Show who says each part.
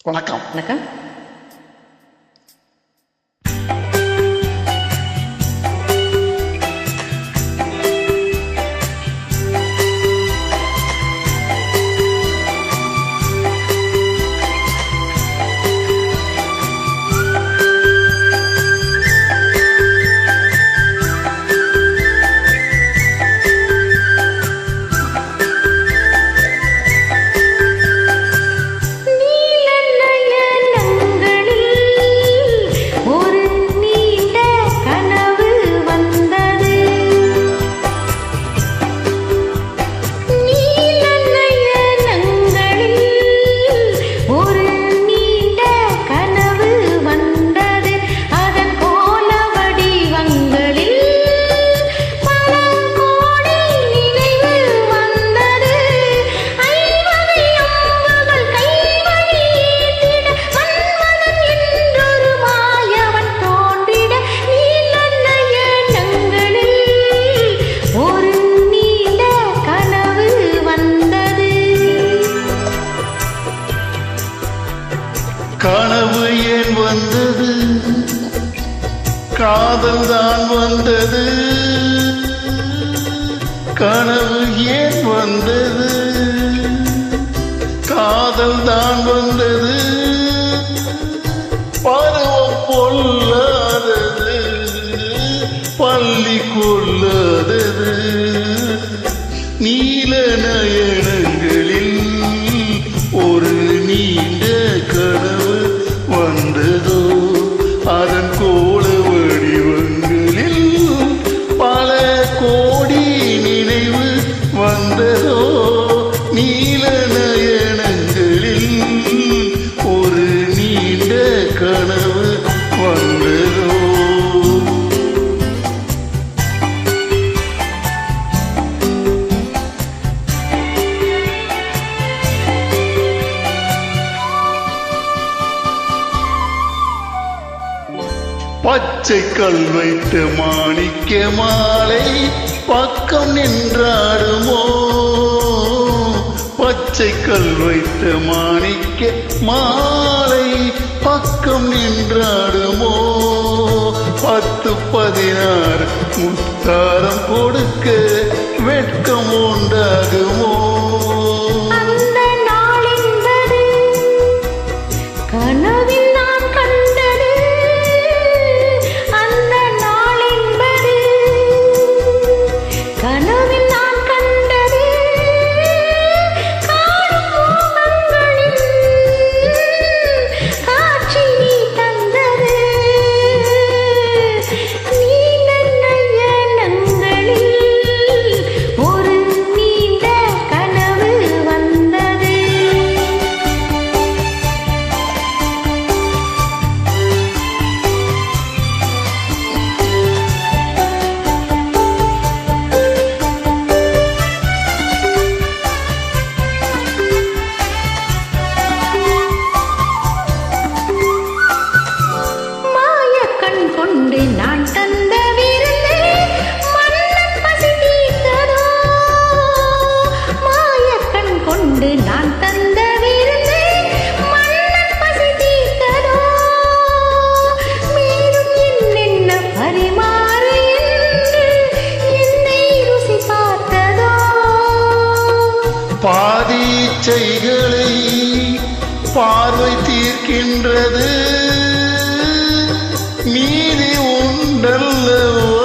Speaker 1: வணக்கம்.
Speaker 2: வணக்கம்.
Speaker 1: கனவு ஏன் வந்தது, காதல் தான் வந்தது. கனவு ஏன் வந்தது, காதல் தான் வந்தது. பருவம் பொல்லாதது, பள்ளி கொள்ளாதது. நீல நயனங்களில் ஒரு நீண்ட கனவு வந்ததோ, அதன் கோல வடிவங்களில் பல கோடி நினைவு வந்ததோ. நீல நயனங்களில் ஒரு நீண்ட கனவு வந்ததோ. பச்சை கல் வைத்த மாணிக்க மாலை பக்கம் நின்றாடுமோ, பச்சை கல் வைத்த மாணிக்க மாலை பக்கம் நின்றாடுமோ. 10-16 முத்தாரம் கொடுக்க வெட்கம் உண்டாகுமோ.
Speaker 2: நான் தந்த விருந்தே மன்னன் பசி தீர்த்ததோ, மாயக்கண் கொண்டு நான் தந்த விருந்தே மன்னன் பசி தீர்த்ததோ. மேலும் என்னென்ன பரிமாறு என்று என்னை ருசி பார்த்ததோ.
Speaker 1: பாதீச்சைகளை பார்வை தீர்க்கின்றது, மீதி உண்டல்லவோ